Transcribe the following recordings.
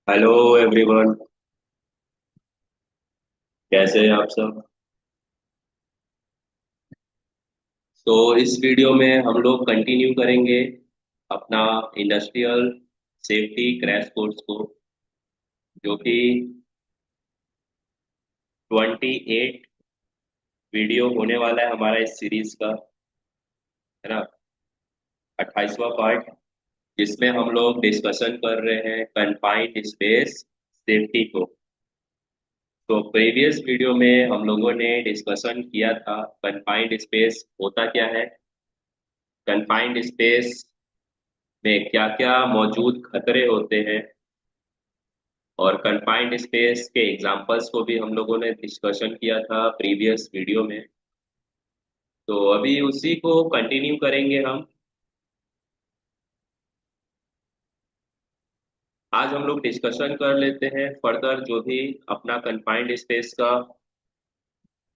Hello everyone. कैसे हैं आप सब? तो इस वीडियो में हम लोग कंटिन्यू करेंगे अपना इंडस्ट्रियल सेफ्टी क्रैश कोर्स को, जो कि 28 वीडियो होने वाला है हमारा इस सीरीज का, है ना। 28वां पार्ट, जिसमें हम लोग डिस्कशन कर रहे हैं कन्फाइंड स्पेस सेफ्टी को। तो प्रीवियस वीडियो में हम लोगों ने डिस्कशन किया था कन्फाइंड स्पेस होता क्या है, कन्फाइंड स्पेस में क्या क्या मौजूद खतरे होते हैं, और कन्फाइंड स्पेस के एग्जांपल्स को भी हम लोगों ने डिस्कशन किया था प्रीवियस वीडियो में। तो अभी उसी को कंटिन्यू करेंगे हम। आज हम लोग डिस्कशन कर लेते हैं फर्दर जो भी अपना कन्फाइंड स्पेस का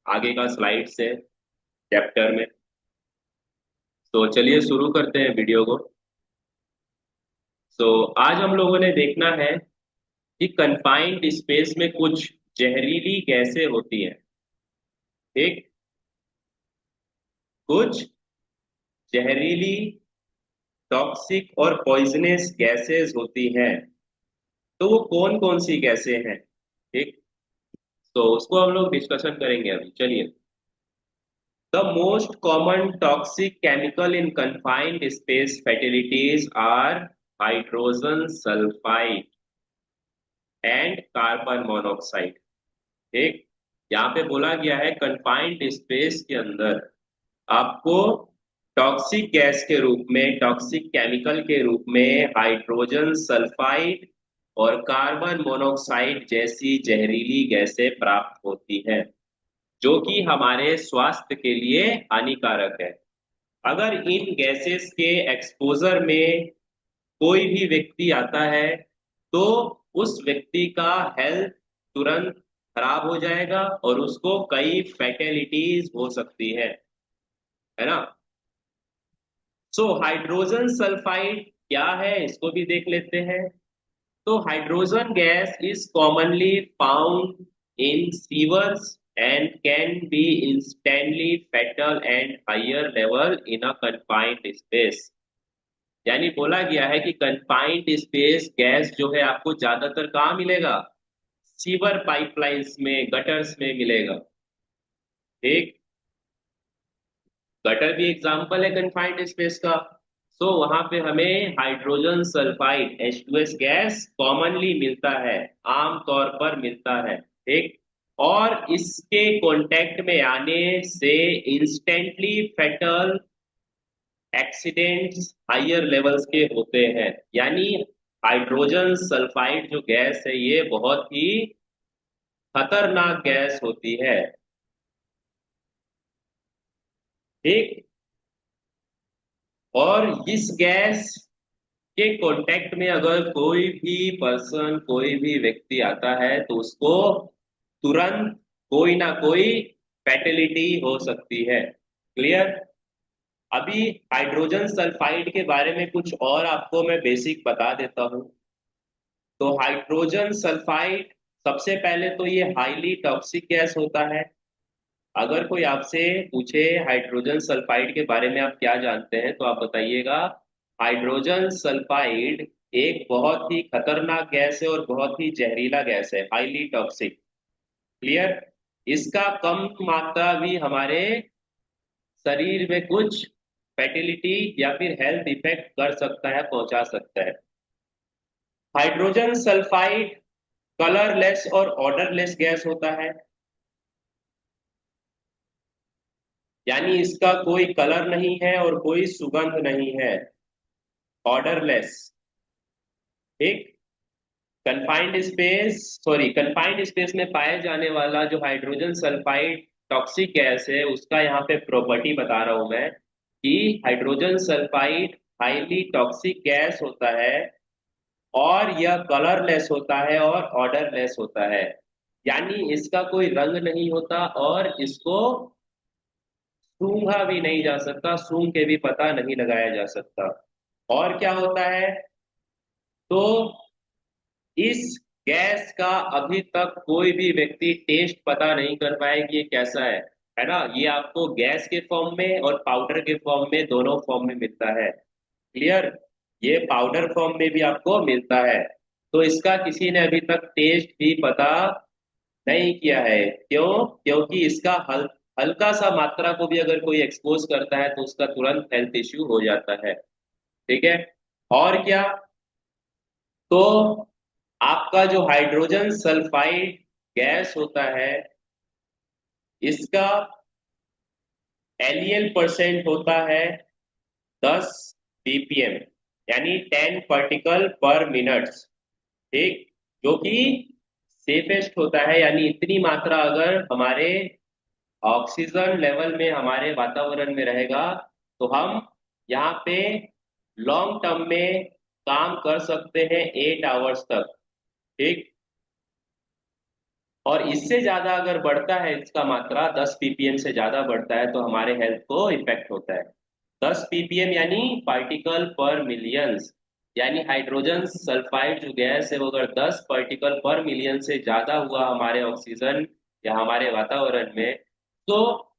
आगे का स्लाइड्स है चैप्टर में। तो चलिए शुरू करते हैं वीडियो को। तो आज हम लोगों ने देखना है कि कन्फाइंड स्पेस में कुछ जहरीली गैसें होती हैं। ठीक, कुछ जहरीली, टॉक्सिक और पॉइजनस गैसेस होती हैं। तो वो कौन कौन सी गैसें हैं? ठीक, तो उसको हम लोग डिस्कशन करेंगे अभी। चलिए। The most common toxic chemical in confined space fatalities are hydrogen sulphide and carbon monoxide. ठीक, यहाँ पे बोला गया है कंफाइंड स्पेस के अंदर आपको टॉक्सिक गैस के रूप में, टॉक्सिक केमिकल के रूप में हाइड्रोजन सल्फाइड और कार्बन मोनोऑक्साइड जैसी जहरीली गैसें प्राप्त होती हैं, जो कि हमारे स्वास्थ्य के लिए हानिकारक है। अगर इन गैसेस के एक्सपोजर में कोई भी व्यक्ति आता है तो उस व्यक्ति का हेल्थ तुरंत खराब हो जाएगा और उसको कई फैटेलिटीज हो सकती है ना। सो हाइड्रोजन सल्फाइड क्या है, इसको भी देख लेते हैं। तो hydrogen gas is commonly found in sewers and can be instantly fatal and higher level in a confined space. यानी बोला गया है कि कन्फाइंड स्पेस गैस जो है आपको ज्यादातर कहाँ मिलेगा? सीवर पाइपलाइंस में, गटर्स में मिलेगा। ठीक, गटर भी एग्जाम्पल है कन्फाइंड स्पेस का। सो वहां पे हमें hydrogen sulphide H2S gas commonly मिलता है, आम तौर पर मिलता है। ठीक, और इसके कांटेक्ट में आने से instantly fatal accidents higher levels के होते हैं। यानी हाइड्रोजन सल्फाइड जो गैस है ये बहुत ही खतरनाक गैस होती है। ठीक, और इस गैस के कांटेक्ट में अगर कोई भी पर्सन, कोई भी व्यक्ति आता है तो उसको तुरंत कोई ना कोई फैटेलिटी हो सकती है। क्लियर? अभी हाइड्रोजन सल्फाइड के बारे में कुछ और आपको मैं बेसिक बता देता हूँ। तो हाइड्रोजन सल्फाइड, सबसे पहले तो ये हाईली टॉक्सिक गैस होता है। अगर कोई आपसे पूछे हाइड्रोजन सल्फाइड के बारे में आप क्या जानते हैं, तो आप बताइएगा हाइड्रोजन सल्फाइड एक बहुत ही खतरनाक गैस है और बहुत ही जहरीला गैस है, हाईली टॉक्सिक। क्लियर? इसका कम मात्रा भी हमारे शरीर में कुछ फैटिलिटी या फिर हेल्थ इफेक्ट कर सकता है, पहुंचा सकता है। हाइड्रोजन सल्फाइड कलरलेस और ऑर्डरलेस गैस होता है। यानी इसका कोई कलर नहीं है और कोई सुगंध नहीं है, ऑर्डरलेस। ठीक, कंफाइंड स्पेस में पाए जाने वाला जो हाइड्रोजन सल्फाइड टॉक्सिक गैस है, उसका यहाँ पे प्रॉपर्टी बता रहा हूं मैं कि hydrogen sulphide highly toxic gas होता है और यह कलरलेस होता है और ऑर्डरलेस होता है। यानी इसका कोई रंग नहीं होता और इसको सूंघा भी नहीं जा सकता, सूंघ के भी पता नहीं लगाया जा सकता। और क्या होता है? तो इस गैस का अभी तक कोई भी व्यक्ति टेस्ट पता नहीं कर पाया कि ये कैसा है ना। ये आपको गैस के फॉर्म में और पाउडर के फॉर्म में, दोनों फॉर्म में मिलता है। क्लियर। ये पाउडर फॉर्म में भी आपको मिलता है। तो इसका किसी ने अभी तक टेस्ट भी पता नहीं किया है। क्यों? क्योंकि इसका हल्का सा मात्रा को भी अगर कोई एक्सपोज करता है तो उसका तुरंत हेल्थ इश्यू हो जाता है। ठीक है। और क्या? तो आपका जो हाइड्रोजन सल्फाइड गैस होता है, इसका एलियल परसेंट होता है 10 ppm, यानी 10 पार्टिकल पर मिनट। ठीक। जो कि सेफेस्ट होता है, यानी इतनी मात्रा अगर हमारे ऑक्सीजन लेवल में, हमारे वातावरण में रहेगा, तो हम यहाँ पे लॉन्ग टर्म में काम कर सकते हैं 8 आवर्स तक। ठीक। और इससे ज्यादा अगर बढ़ता है इसका मात्रा, 10 ppm से ज्यादा बढ़ता है, तो हमारे हेल्थ को इफेक्ट होता है। 10 ppm यानी पार्टिकल पर मिलियंस, यानी हाइड्रोजन सल्फाइड जो गैस है वो अगर 10 पार्टिकल पर मिलियन से ज्यादा हुआ हमारे ऑक्सीजन या हमारे वातावरण में, तो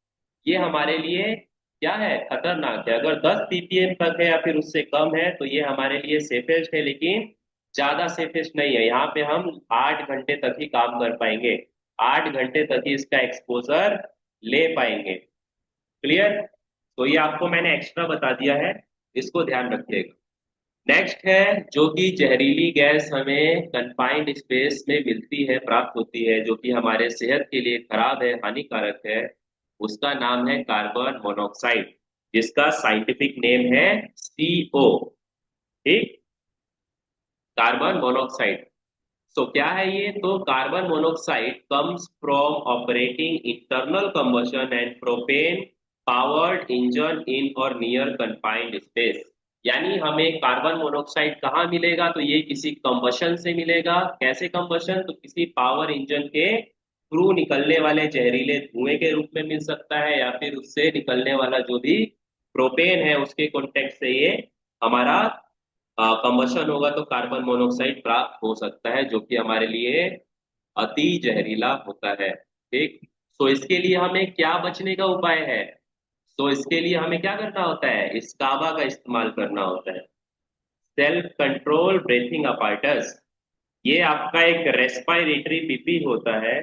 ये हमारे लिए क्या है? खतरनाक है। अगर 10 ppm तक है या फिर उससे कम है तो ये हमारे लिए सेफेस्ट है, लेकिन ज्यादा सेफेस्ट नहीं है। यहाँ पे हम 8 घंटे तक ही काम कर पाएंगे, 8 घंटे तक ही इसका एक्सपोजर ले पाएंगे। क्लियर। तो ये आपको मैंने एक्स्ट्रा बता दिया है, इसको ध्यान रखिएगा। नेक्स्ट है, जो कि जहरीली गैस हमें कन्फाइंड स्पेस में मिलती है, प्राप्त होती है, जो कि हमारे सेहत के लिए खराब है, हानिकारक है। उसका नाम है कार्बन मोनोऑक्साइड, जिसका साइंटिफिक नेम है CO। ठीक। Carbon monoxide. सो क्या है ये? तो carbon monoxide comes from operating internal combustion and propane powered engine in और नियर कन्फाइंड स्पेस। यानी हमें कार्बन मोनोऑक्साइड कहाँ मिलेगा? तो ये किसी कंबशन से मिलेगा। कैसे कंबशन? तो किसी पावर इंजन के थ्रू निकलने वाले जहरीले धुएं के रूप में मिल सकता है, या फिर उससे निकलने वाला जो भी प्रोपेन है उसके कॉन्टेक्ट से ये हमारा कंबशन होगा, तो कार्बन मोनोऑक्साइड प्राप्त हो सकता है, जो कि हमारे लिए अति जहरीला होता है। ठीक। तो इसके लिए हमें क्या बचने का उपाय है? तो इसके लिए हमें क्या करना होता है? स्काबा का इस्तेमाल करना होता है, सेल्फ कंट्रोल ब्रीथिंग अपार्टस। ये आपका एक रेस्पिरेटरी पीपी होता है।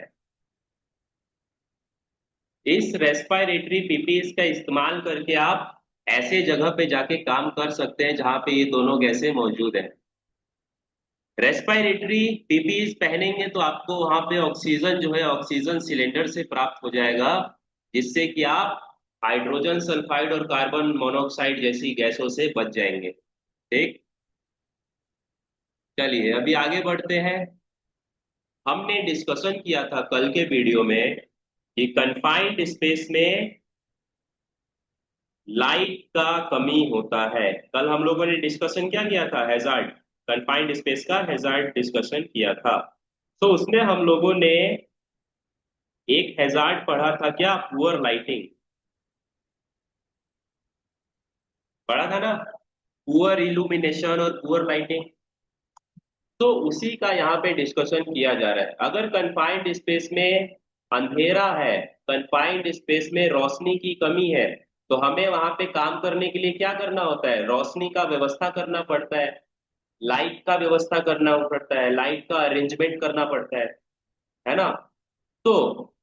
इस रेस्पिरेटरी पीपी का इस्तेमाल करके आप ऐसे जगह पे जाके काम कर सकते हैं जहां पे ये दोनों गैसें मौजूद है। रेस्पिरेटरी पीपीई पहनेंगे तो आपको वहां पे ऑक्सीजन जो है ऑक्सीजन सिलेंडर से प्राप्त हो जाएगा, जिससे कि आप हाइड्रोजन सल्फाइड और कार्बन मोनोऑक्साइड जैसी गैसों से बच जाएंगे। ठीक। चलिए अभी आगे बढ़ते हैं। हमने डिस्कशन किया था कल के वीडियो में कि कन्फाइंड स्पेस में लाइट का कमी होता है। कल हम लोगों ने डिस्कशन क्या किया था? हैजार्ड, कन्फाइंड स्पेस का हैजार्ड डिस्कशन किया था। तो उसमें हम लोगों ने एक हैजार्ड पढ़ा था, क्या? Poor lighting. पढ़ा था ना? पुअर इल्यूमिनेशन और पुअर लाइटिंग। तो उसी का यहाँ पे डिस्कशन किया जा रहा है। अगर कन्फाइंड स्पेस में अंधेरा है, कन्फाइंड स्पेस में रोशनी की कमी है, तो हमें वहां पे काम करने के लिए क्या करना होता है? रोशनी का व्यवस्था करना पड़ता है, लाइट का व्यवस्था करना पड़ता है, लाइट का अरेंजमेंट करना पड़ता है ना। तो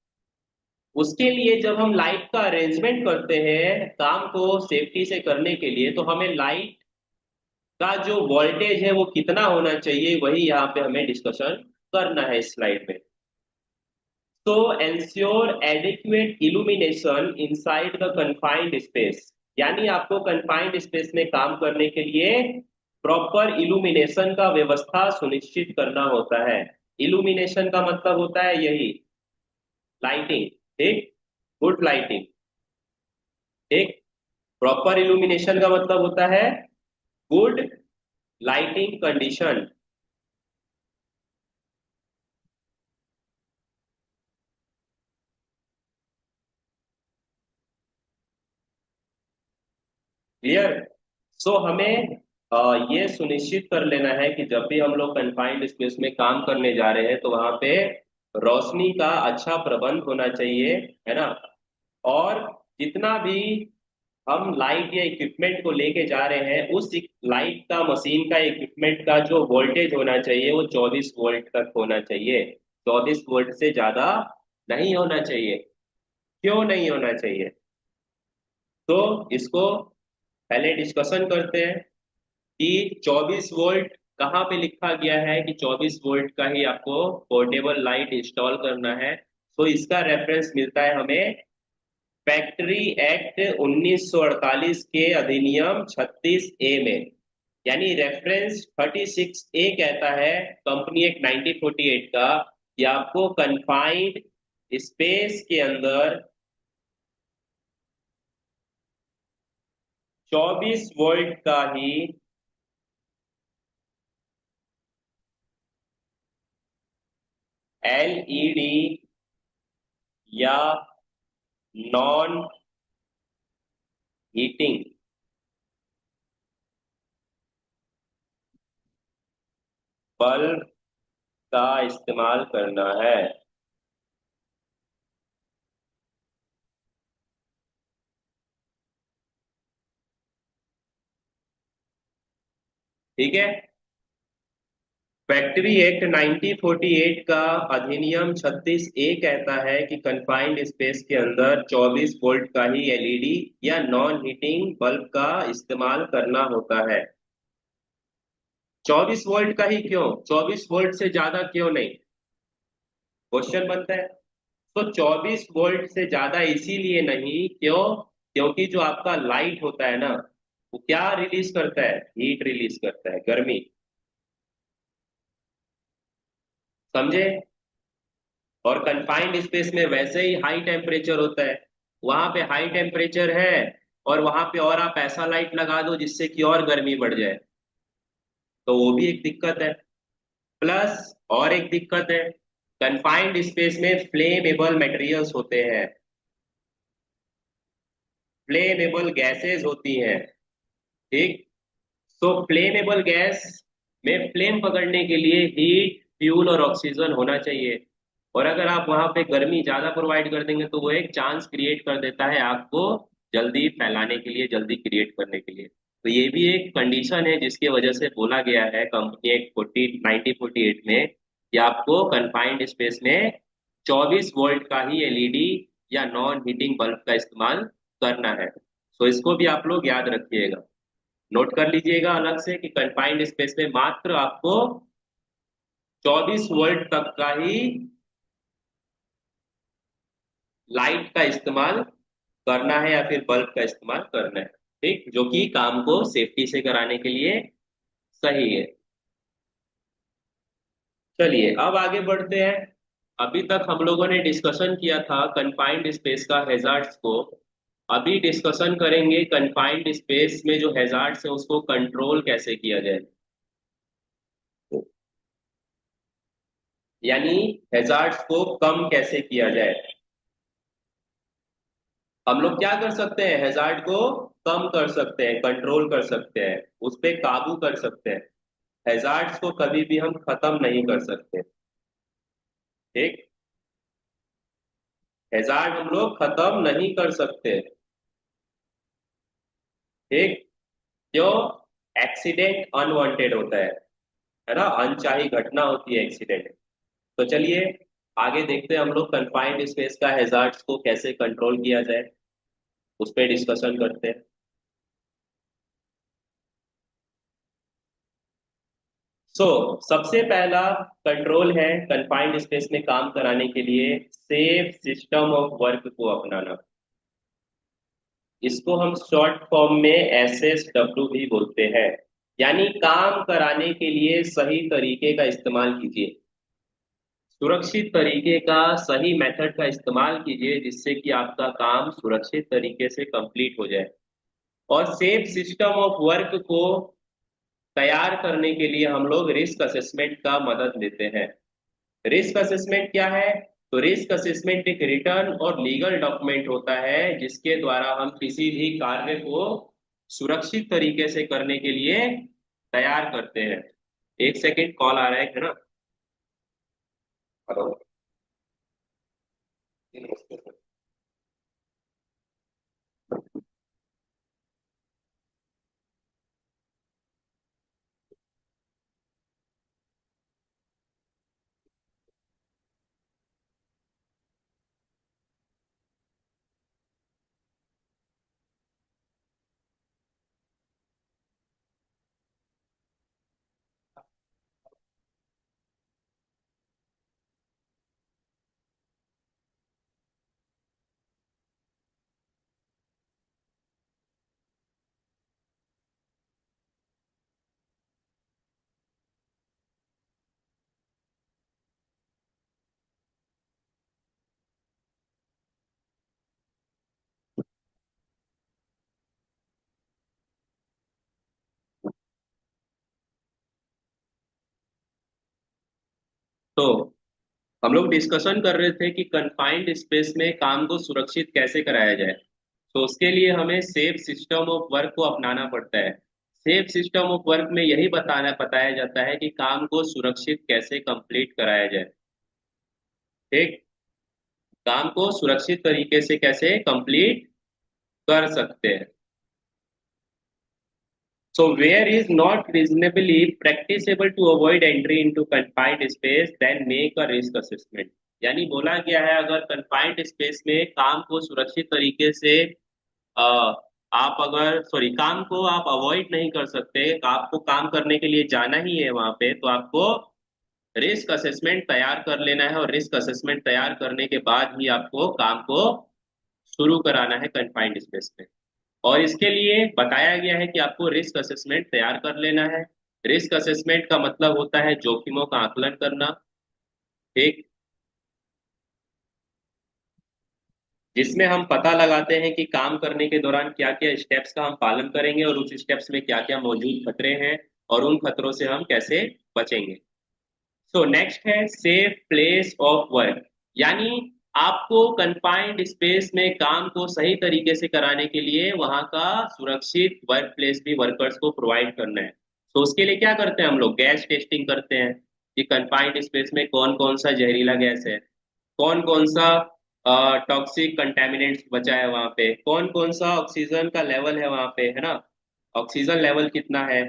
उसके लिए जब हम लाइट का अरेंजमेंट करते हैं काम को सेफ्टी से करने के लिए, तो हमें लाइट का जो वोल्टेज है वो कितना होना चाहिए, वही यहाँ पे हमें डिस्कशन करना है इस स्लाइड में। तो ensure adequate illumination inside the confined space, यानी आपको कन्फाइंड स्पेस में काम करने के लिए प्रॉपर इल्यूमिनेशन का व्यवस्था सुनिश्चित करना होता है। इल्यूमिनेशन का मतलब होता है यही, लाइटिंग। ठीक। Good lighting. ठीक। प्रॉपर इल्यूमिनेशन का मतलब होता है गुड लाइटिंग कंडीशन। क्लियर। सो हमें ये सुनिश्चित कर लेना है कि जब भी हम लोग कन्फाइंड स्पेस में काम करने जा रहे हैं तो वहां पे रोशनी का अच्छा प्रबंध होना चाहिए, है ना। और जितना भी हम लाइट या इक्विपमेंट को लेके जा रहे हैं, उस लाइट का, मशीन का, इक्विपमेंट का जो वोल्टेज होना चाहिए वो 24 वोल्ट तक होना चाहिए। 24 वोल्ट से ज्यादा नहीं होना चाहिए। क्यों नहीं होना चाहिए? तो इसको पहले डिस्कशन करते हैं कि 24 वोल्ट कहाँ पे लिखा गया है कि 24 वोल्ट का ही आपको पोर्टेबल लाइट इंस्टॉल करना है। तो इसका रेफरेंस मिलता है हमें फैक्ट्री एक्ट 1948 के अधिनियम 36A में। यानी रेफरेंस 36A कहता है, कंपनी एक्ट 1948 का, कि आपको कन्फाइंड स्पेस के अंदर 24 वोल्ट का ही एलईडी या नॉन हीटिंग बल्ब का इस्तेमाल करना है। ठीक है। फैक्ट्री एक्ट 1948 का अधिनियम 36A कहता है कि कंफाइंड स्पेस के अंदर 24 वोल्ट का ही एलईडी या नॉन हीटिंग बल्ब का इस्तेमाल करना होता है। 24 वोल्ट का ही क्यों? 24 वोल्ट से ज्यादा क्यों नहीं? क्वेश्चन बनता है। तो 24 वोल्ट से ज्यादा इसीलिए नहीं, क्यों? क्योंकि जो आपका लाइट होता है ना, वो क्या रिलीज करता है? हीट रिलीज करता है, गर्मी। समझे? और कंफाइंड स्पेस में वैसे ही हाई टेम्परेचर होता है। वहां पे हाई टेम्परेचर है, और वहां पे और आप ऐसा लाइट लगा दो जिससे कि और गर्मी बढ़ जाए, तो वो भी एक दिक्कत है। प्लस और एक दिक्कत है, कंफाइंड स्पेस में फ्लेमेबल मटेरियल्स होते हैं, फ्लेमेबल गैसेस होती हैं। ठीक। तो फ्लेमेबल गैस में फ्लेम पकड़ने के लिए हीट, फ्यूल और ऑक्सीजन होना चाहिए। और अगर आप वहां पे गर्मी ज्यादा प्रोवाइड कर देंगे तो वो एक चांस क्रिएट कर देता है आग को जल्दी फैलाने के लिए, जल्दी क्रिएट करने के लिए। तो ये भी एक कंडीशन है जिसकी वजह से बोला गया है कंपनी एक्ट 1948 में कि आपको कंफाइंड स्पेस में 24 वोल्ट का ही एलईडी या नॉन हीटिंग बल्ब का इस्तेमाल करना है। तो इसको भी आप लोग याद रखिएगा, नोट कर लीजिएगा अलग से कि कंफाइंड स्पेस में मात्र आपको 24 वोल्ट तक का ही लाइट का इस्तेमाल करना है या फिर बल्ब का इस्तेमाल करना है। ठीक, जो कि काम को सेफ्टी से कराने के लिए सही है। चलिए अब आगे बढ़ते हैं। अभी तक हम लोगों ने डिस्कशन किया था कंफाइंड स्पेस का हैजार्ड्स को। अभी डिस्कशन करेंगे कंफाइंड स्पेस में जो हैजार्ड्स है उसको कंट्रोल कैसे किया जाए, यानी हैजार्ड्स को कम कैसे किया जाए। हम लोग क्या कर सकते हैं? हैजार्ड को कम कर सकते हैं, कंट्रोल कर सकते हैं, उस पे काबू कर सकते हैं। हैजार्ड्स को कभी भी हम खत्म नहीं कर सकते। ठीक। हैजार्ड हम लोग खत्म नहीं कर सकते। ठीक। क्यों? एक्सीडेंट अनवांटेड होता है ना, अनचाही घटना होती है एक्सीडेंट। तो चलिए आगे देखते हैं हम लोग कंफाइंड स्पेस का हैजार्ड्स को कैसे कंट्रोल किया जाए, उस पर डिस्कशन करते हैं। सबसे पहला कंट्रोल है कंफाइंड स्पेस में काम कराने के लिए सेफ सिस्टम ऑफ वर्क को अपनाना। इसको हम शॉर्ट फॉर्म में SSW भी बोलते हैं। यानी काम कराने के लिए सही तरीके का इस्तेमाल कीजिए, सुरक्षित तरीके का, सही मेथड का इस्तेमाल कीजिए जिससे कि आपका काम सुरक्षित तरीके से कंप्लीट हो जाए। और सेफ सिस्टम ऑफ वर्क को तैयार करने के लिए हम लोग रिस्क असेसमेंट का मदद लेते हैं। रिस्क असेसमेंट क्या है? तो रिस्क असेसमेंट एक रिटर्न और लीगल डॉक्यूमेंट होता है जिसके द्वारा हम किसी भी कार्य को सुरक्षित तरीके से करने के लिए तैयार करते हैं। एक सेकेंड, कॉल आ रहा है ना। हेलो। तो हम लोग डिस्कशन कर रहे थे कि कंफाइंड स्पेस में काम को सुरक्षित कैसे कराया जाए। तो उसके लिए हमें सेफ सिस्टम ऑफ वर्क को अपनाना पड़ता है। सेफ सिस्टम ऑफ वर्क में यही बताया जाता है कि काम को सुरक्षित कैसे कंप्लीट कराया जाए। ठीक। काम को सुरक्षित तरीके से कैसे कंप्लीट कर सकते हैं। So where is not reasonably practicable to avoid entry into confined space, then make a risk assessment। यानी बोला गया है अगर confined space में काम को सुरक्षित तरीके से अ, आप अगर सॉरी काम को आप अवॉइड नहीं कर सकते, आपको काम करने के लिए जाना ही है वहां पे, तो आपको रिस्क असेसमेंट तैयार कर लेना है और रिस्क असेसमेंट तैयार करने के बाद ही आपको काम को शुरू कराना है कंफाइंड स्पेस में। और इसके लिए बताया गया है कि आपको रिस्क असेसमेंट तैयार कर लेना है। रिस्क असेसमेंट का मतलब होता है जोखिमों का आकलन करना। ठीक। जिसमें हम पता लगाते हैं कि काम करने के दौरान क्या क्या स्टेप्स का हम पालन करेंगे और उस स्टेप्स में क्या क्या मौजूद खतरे हैं और उन खतरों से हम कैसे बचेंगे। सो नेक्स्ट है सेफ प्लेस ऑफ वर्क। यानी आपको कंफाइंड स्पेस में काम को सही तरीके से कराने के लिए वहां का सुरक्षित वर्क प्लेस भी वर्कर्स को प्रोवाइड करना है। तो उसके लिए क्या करते हैं हम लोग, गैस टेस्टिंग करते हैं कि कंफाइंड स्पेस में कौन कौन सा जहरीला गैस है, कौन कौन सा टॉक्सिक कंटेमिनेंट्स बचा है वहां पे, कौन कौन सा ऑक्सीजन का लेवल है वहां पे, है ना, ऑक्सीजन लेवल कितना है,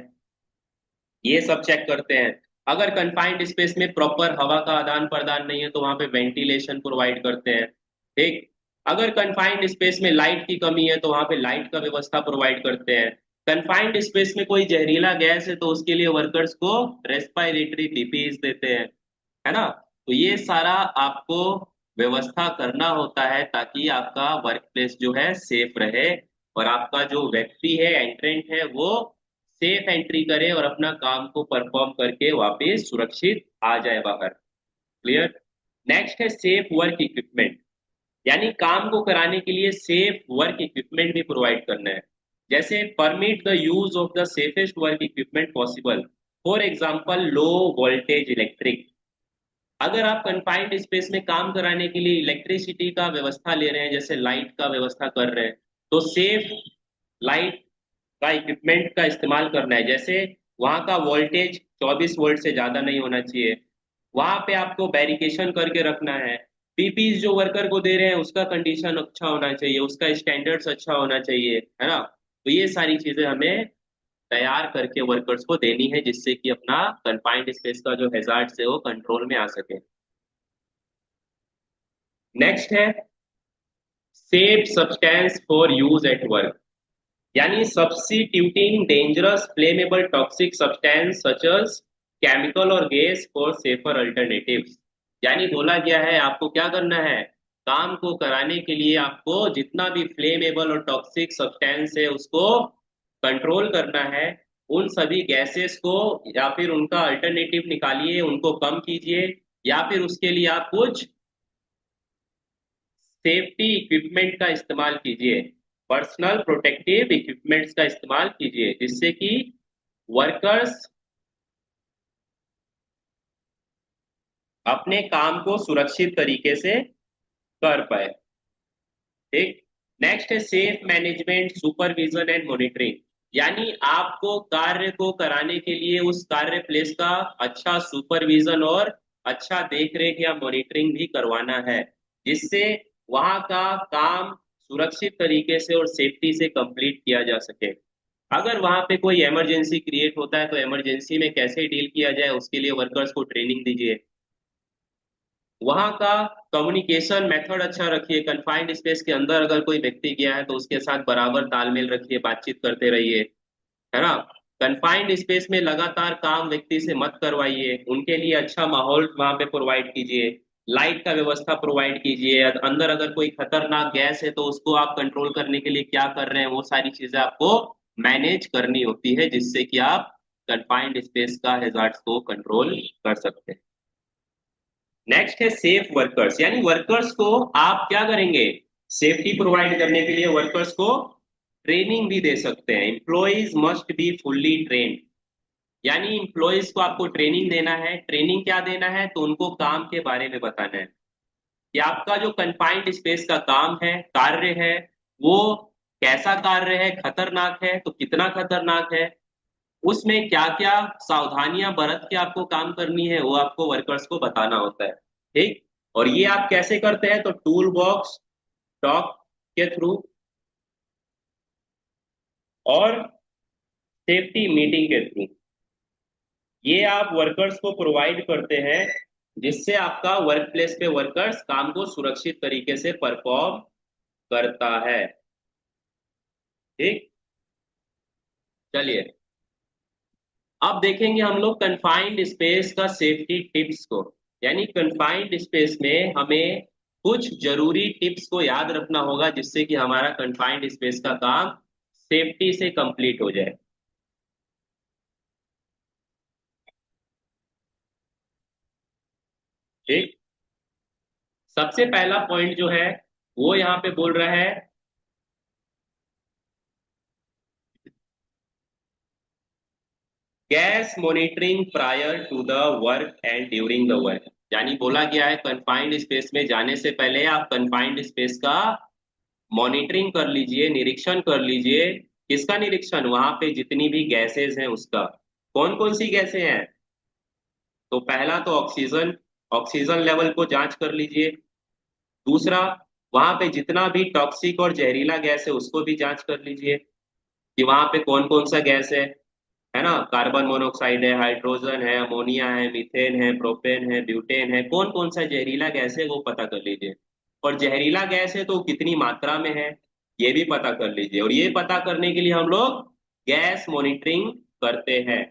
ये सब चेक करते हैं। अगर कंफाइंड स्पेस में प्रॉपर हवा का आदान प्रदान नहीं है तो वहां पे वेंटिलेशन प्रोवाइड करते हैं। ठीक। अगर कंफाइंड स्पेस में लाइट की कमी है तो वहां पे लाइट का व्यवस्था प्रोवाइड करते हैं। कंफाइंड स्पेस में कोई जहरीला गैस है तो उसके लिए वर्कर्स को रेस्पिरेटरी पीपीई देते हैं, है ना। तो ये सारा आपको व्यवस्था करना होता है ताकि आपका वर्क प्लेस जो है सेफ रहे और आपका जो व्यक्ति है, एंट्रेंट है, वो सेफ एंट्री करे और अपना काम को परफॉर्म करके वापस सुरक्षित आ जाए बाहर। क्लियर। नेक्स्ट है सेफ वर्क इक्विपमेंट। यानी काम को कराने के लिए सेफ वर्क इक्विपमेंट भी प्रोवाइड करना है। जैसे permit the use of the safest work equipment possible, for example low voltage electric. अगर आप कंफाइंड स्पेस में काम कराने के लिए इलेक्ट्रिसिटी का व्यवस्था ले रहे हैं, जैसे लाइट का व्यवस्था कर रहे हैं, तो सेफ लाइट का इक्विपमेंट का इस्तेमाल करना है। जैसे वहां का वोल्टेज 24 वोल्ट से ज्यादा नहीं होना चाहिए, वहां पे आपको बैरिकेशन करके रखना है। पीपीज जो वर्कर को दे रहे हैं उसका कंडीशन अच्छा होना चाहिए, उसका स्टैंडर्ड्स अच्छा होना चाहिए, है ना। तो ये सारी चीजें हमें तैयार करके वर्कर्स को देनी है जिससे कि अपना कंफाइंड स्पेस का जो हैजार्ड है वो कंट्रोल में आ सके। नेक्स्ट है safe substance for use at work. यानी substituting dangerous flammable toxic substance such as chemical और गैस फॉर सेफर अल्टरनेटिव्स। यानी बोला गया है आपको क्या करना है, काम को कराने के लिए आपको जितना भी फ्लेमेबल और टॉक्सिक सब्सटेंस है उसको कंट्रोल करना है। उन सभी गैसेस को या फिर उनका अल्टरनेटिव निकालिए, उनको कम कीजिए, या फिर उसके लिए आप कुछ सेफ्टी इक्विपमेंट का इस्तेमाल कीजिए, पर्सनल प्रोटेक्टिव इक्विपमेंट्स का इस्तेमाल कीजिए जिससे कि वर्कर्स अपने काम को सुरक्षित तरीके से कर पाए। ठीक। नेक्स्ट है safe management supervision and monitoring. यानी आपको कार्य को कराने के लिए उस कार्य प्लेस का अच्छा सुपरविजन और अच्छा देख रेख या मॉनिटरिंग भी करवाना है, जिससे वहां का काम सुरक्षित तरीके से और सेफ्टी से कंप्लीट किया जा सके। अगर वहां पे कोई इमरजेंसी क्रिएट होता है तो इमरजेंसी में कैसे डील किया जाए उसके लिए वर्कर्स को ट्रेनिंग दीजिए। वहां का कम्युनिकेशन मेथड अच्छा रखिए, कन्फाइंड स्पेस के अंदर अगर कोई व्यक्ति गया है तो उसके साथ बराबर तालमेल रखिए, बातचीत करते रहिए, है ना। कन्फाइंड स्पेस में लगातार काम व्यक्ति से मत करवाइए, उनके लिए अच्छा माहौल वहां पे प्रोवाइड कीजिए, लाइट का व्यवस्था प्रोवाइड कीजिए। अंदर अगर कोई खतरनाक गैस है तो उसको आप कंट्रोल करने के लिए क्या कर रहे हैं, वो सारी चीजें आपको मैनेज करनी होती है, जिससे कि आप कन्फाइंड स्पेस का हैजार्ड्स को कंट्रोल कर सकते हैं। नेक्स्ट है सेफ वर्कर्स, यानी वर्कर्स को आप क्या करेंगे, सेफ्टी प्रोवाइड करने के लिए वर्कर्स को ट्रेनिंग भी दे सकते हैं। Employees must be fully trained, यानी एम्प्लॉइज को आपको ट्रेनिंग देना है। ट्रेनिंग क्या देना है, तो उनको काम के बारे में बताना है कि आपका जो कन्फाइंड स्पेस का काम है, कार्य है, वो कैसा कार्य है, खतरनाक है तो कितना खतरनाक है, उसमें क्या क्या सावधानियां बरत के आपको काम करनी है, वो आपको वर्कर्स को बताना होता है। ठीक। और ये आप कैसे करते हैं, तो टूल बॉक्स टॉक के थ्रू और सेफ्टी मीटिंग के थ्रू, ये आप वर्कर्स को प्रोवाइड करते हैं, जिससे आपका वर्क प्लेस पे वर्कर्स काम को सुरक्षित तरीके से परफॉर्म करता है। ठीक। चलिए, अब देखेंगे हम लोग कन्फाइंड स्पेस का सेफ्टी टिप्स को। यानी कन्फाइंड स्पेस में हमें कुछ जरूरी टिप्स को याद रखना होगा, जिससे कि हमारा कन्फाइंड स्पेस का काम सेफ्टी से कंप्लीट हो जाए। ठीक। सबसे पहला पॉइंट जो है वो यहाँ पे बोल रहा है, gas monitoring prior to the work and during the work. यानी बोला गया है कन्फाइंड स्पेस में जाने से पहले आप कन्फाइंड स्पेस का मॉनिटरिंग कर लीजिए, निरीक्षण कर लीजिए। किसका निरीक्षण, वहां पे जितनी भी गैसेस हैं उसका। कौन कौन सी गैसें हैं, तो पहला तो ऑक्सीजन, ऑक्सीजन लेवल को जांच कर लीजिए। दूसरा, वहां पे जितना भी टॉक्सिक और जहरीला गैस है उसको भी जांच कर लीजिए कि वहां पे कौन कौन सा गैस है ना। कार्बन मोनोऑक्साइड है, हाइड्रोजन है, अमोनिया है, मीथेन है, प्रोपेन है, ब्यूटेन है, कौन कौन सा जहरीला गैस है वो पता कर लीजिए। और जहरीला गैस है तो कितनी मात्रा में है ये भी पता कर लीजिए। और ये पता करने के लिए हम लोग गैस मॉनिटरिंग करते हैं।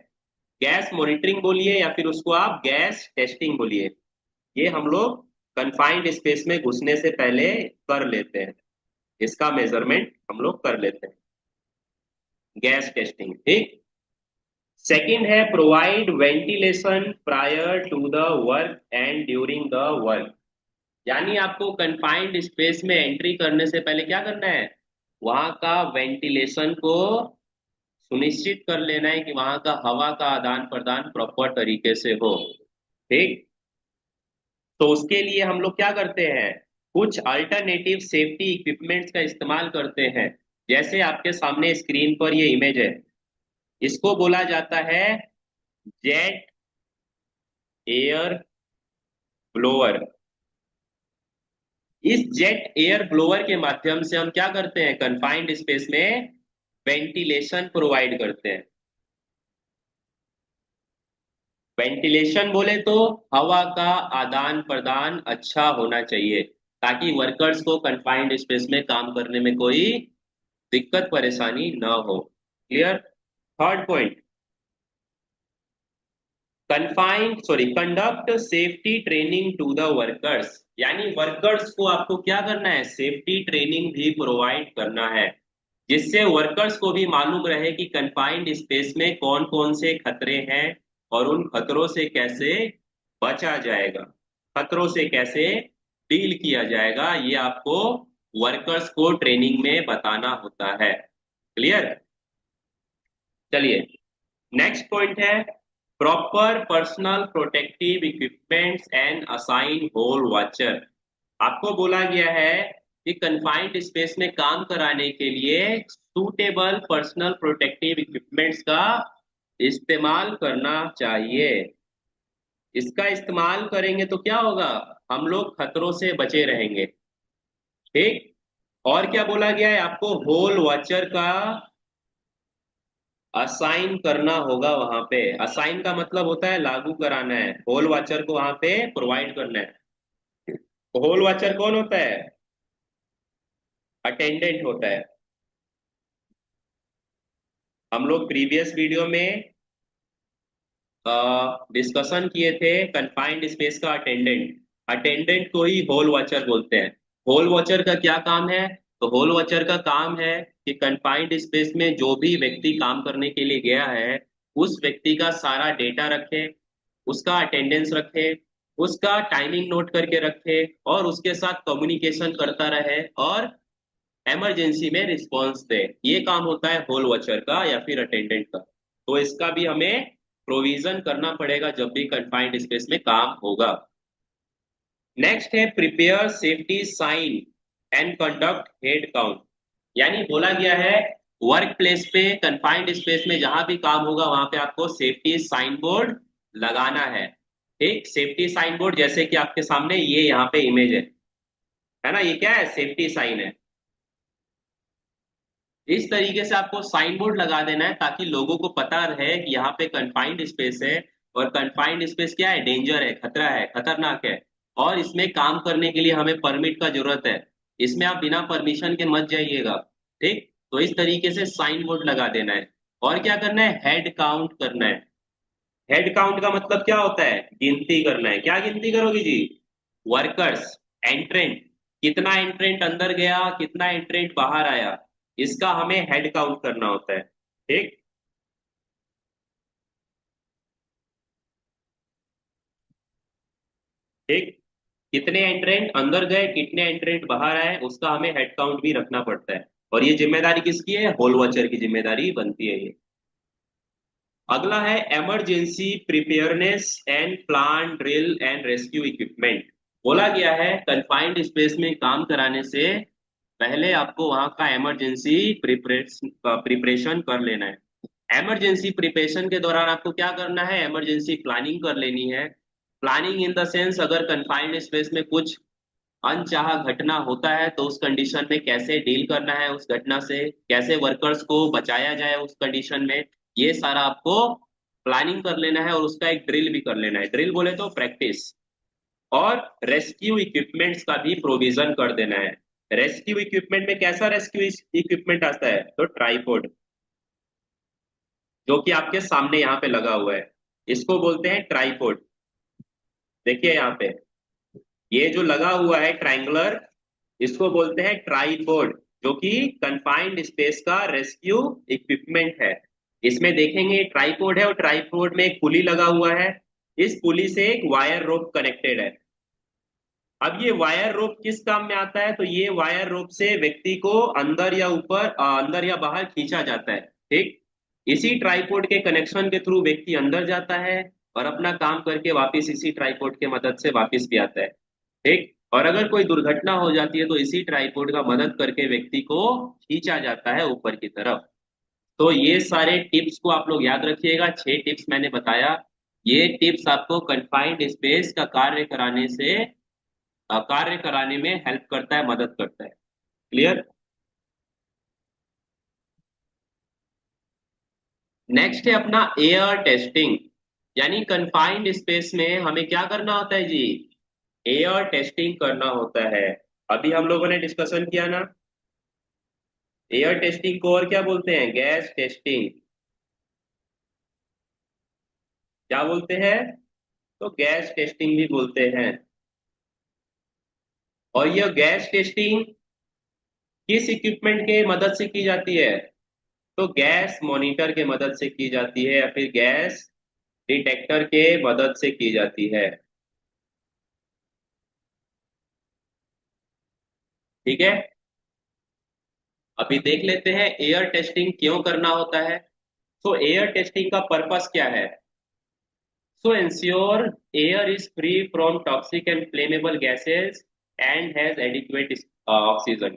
गैस मॉनिटरिंग बोलिए या फिर उसको आप गैस टेस्टिंग बोलिए, ये हम लोग कन्फाइंड स्पेस में घुसने से पहले कर लेते हैं। इसका मेजरमेंट हम लोग कर लेते हैं, गैस टेस्टिंग। ठीक। सेकंड है provide ventilation prior to the work and during the work. यानी आपको कन्फाइंड स्पेस में एंट्री करने से पहले क्या करना है, वहां का वेंटिलेशन को सुनिश्चित कर लेना है कि वहां का हवा का आदान प्रदान प्रॉपर तरीके से हो। ठीक। तो उसके लिए हम लोग क्या करते हैं, कुछ अल्टरनेटिव सेफ्टी इक्विपमेंट्स का इस्तेमाल करते हैं। जैसे आपके सामने स्क्रीन पर ये इमेज है, इसको बोला जाता है जेट एयर ब्लोअर। इस जेट एयर ब्लोअर के माध्यम से हम क्या करते हैं, कन्फाइंड स्पेस में वेंटिलेशन प्रोवाइड करते हैं। वेंटिलेशन बोले तो हवा का आदान प्रदान अच्छा होना चाहिए, ताकि वर्कर्स को कन्फाइंड स्पेस में काम करने में कोई दिक्कत परेशानी ना हो। Clear. Third point, conduct safety training to the workers. यानी वर्कर्स को आपको क्या करना है, सेफ्टी ट्रेनिंग भी प्रोवाइड करना है, जिससे वर्कर्स को भी मालूम रहे कि कंफाइंड स्पेस में कौन कौन से खतरे हैं और उन खतरों से कैसे बचा जाएगा, खतरों से कैसे डील किया जाएगा, ये आपको वर्कर्स को ट्रेनिंग में बताना होता है। क्लियर। चलिए, नेक्स्ट पॉइंट है proper personal protective equipments and assign hole watcher. आपको बोला गया है कि कंफाइंड स्पेस में काम कराने के लिए सूटेबल पर्सनल प्रोटेक्टिव इक्विपमेंट्स का इस्तेमाल करना चाहिए। इसका इस्तेमाल करेंगे तो क्या होगा, हम लोग खतरों से बचे रहेंगे। ठीक। और क्या बोला गया है आपको, होल वॉचर का असाइन करना होगा वहां पे। असाइन का मतलब होता है लागू कराना है, होल वॉचर को वहां पे प्रोवाइड करना है। होल वॉचर कौन होता है, अटेंडेंट होता है। हम लोग प्रीवियस वीडियो में डिस्कशन किए थे कन्फाइंड स्पेस का अटेंडेंट। अटेंडेंट को ही होल वॉचर बोलते हैं। होल वॉचर का क्या काम है, तो होल वॉचर का काम है कि कन्फाइंड स्पेस में जो भी व्यक्ति काम करने के लिए गया है उस व्यक्ति का सारा डेटा रखे, उसका अटेंडेंस रखे, उसका टाइमिंग नोट करके रखे और उसके साथ कम्युनिकेशन करता रहे और इमरजेंसी में रिस्पॉन्स दे। ये काम होता है होल वॉचर का या फिर अटेंडेंट का। तो इसका भी हमें प्रोविजन करना पड़ेगा जब भी कंफाइंड स्पेस में काम होगा। नेक्स्ट है prepare safety sign and conduct head count. यानी बोला गया है वर्क प्लेस पे कंफाइंड स्पेस में जहां भी काम होगा वहां पे आपको सेफ्टी साइन बोर्ड लगाना है। ठीक, सेफ्टी साइन बोर्ड जैसे कि आपके सामने ये यहाँ पे इमेज है ना, ये क्या है, सेफ्टी साइन है। इस तरीके से आपको साइन बोर्ड लगा देना है ताकि लोगों को पता रहे कि यहाँ पे कंफाइंड स्पेस है। और कंफाइंड स्पेस क्या है, डेंजर है, खतरा है, खतरनाक है। और इसमें काम करने के लिए हमें परमिट का जरूरत है, इसमें आप बिना परमिशन के मत जाइएगा। ठीक, तो इस तरीके से साइन बोर्ड लगा देना है। और क्या करना है, हेड काउंट करना है। हेड काउंट का मतलब क्या होता है, गिनती करना है। क्या गिनती करोगे जी, वर्कर्स, एंट्रेंट, कितना एंट्रेंट अंदर गया कितना एंट्रेंट बाहर आया, इसका हमें हेड काउंट करना होता है। ठीक। ठीक, कितने एंट्रेंट अंदर गए कितने एंट्रेंट बाहर आए उसका हमें हेड काउंट भी रखना पड़ता है। और ये जिम्मेदारी किसकी है, होल वॉचर की जिम्मेदारी बनती है ये। अगला है emergency preparedness and plan drill and rescue equipment. बोला गया है कंफाइंड स्पेस में काम कराने से पहले आपको वहां का इमरजेंसी प्रिपरेशन कर लेना है। इमरजेंसी प्रिपरेशन के दौरान आपको क्या करना है, इमरजेंसी प्लानिंग कर लेनी है। प्लानिंग इन द सेंस, अगर कंफाइंड स्पेस में कुछ अनचाहा घटना होता है तो उस कंडीशन में कैसे डील करना है, उस घटना से कैसे वर्कर्स को बचाया जाए उस कंडीशन में, ये सारा आपको प्लानिंग कर लेना है। और उसका एक ड्रिल भी कर लेना है, ड्रिल बोले तो प्रैक्टिस। और रेस्क्यू इक्विपमेंट्स का भी प्रोविजन कर देना है। रेस्क्यू इक्विपमेंट में कैसा रेस्क्यू इक्विपमेंट आता है, तो ट्राइपॉड, जो कि आपके सामने यहाँ पे लगा हुआ है, इसको बोलते हैं ट्राइपॉड। देखिए यहाँ पे ये जो लगा हुआ है ट्रायंगुलर, इसको बोलते हैं ट्राइपॉड, जो कि कंफाइंड स्पेस का रेस्क्यू इक्विपमेंट है। इसमें देखेंगे ट्राइपॉड है और ट्राइपॉड में एक पुली लगा हुआ है। इस पुली से एक वायर रोप कनेक्टेड है। अब ये वायर रोप किस काम में आता है, तो ये वायर रोप से व्यक्ति को अंदर या ऊपर अंदर या बाहर खींचा जाता है। ठीक, इसी ट्राइपॉड के कनेक्शन के थ्रू व्यक्ति अंदर जाता है और अपना काम करके वापस इसी ट्राइपॉड के मदद से वापस भी आता है। ठीक, और अगर कोई दुर्घटना हो जाती है तो इसी ट्राइपॉड का मदद करके व्यक्ति को खींचा जाता है ऊपर की तरफ। तो ये सारे टिप्स को आप लोग याद रखिएगा, 6 टिप्स मैंने बताया। ये टिप्स आपको कन्फाइंड स्पेस का कार्य कराने में हेल्प करता है, मदद करता है। क्लियर। नेक्स्ट है अपना एयर टेस्टिंग। यानी कंफाइंड स्पेस में हमें क्या करना होता है जी, एयर टेस्टिंग करना होता है। अभी हम लोगों ने डिस्कशन किया ना, एयर टेस्टिंग को और क्या बोलते हैं, गैस टेस्टिंग। क्या बोलते हैं, तो गैस टेस्टिंग भी बोलते हैं। और यह गैस टेस्टिंग किस इक्विपमेंट के मदद से की जाती है, तो गैस मॉनिटर के मदद से की जाती है या फिर गैस डिटेक्टर के मदद से की जाती है। ठीक है, अभी देख लेते हैं एयर टेस्टिंग क्यों करना होता है। तो एयर टेस्टिंग का पर्पस क्या है, सो ensure air is free from toxic and flammable gases and has adequate oxygen.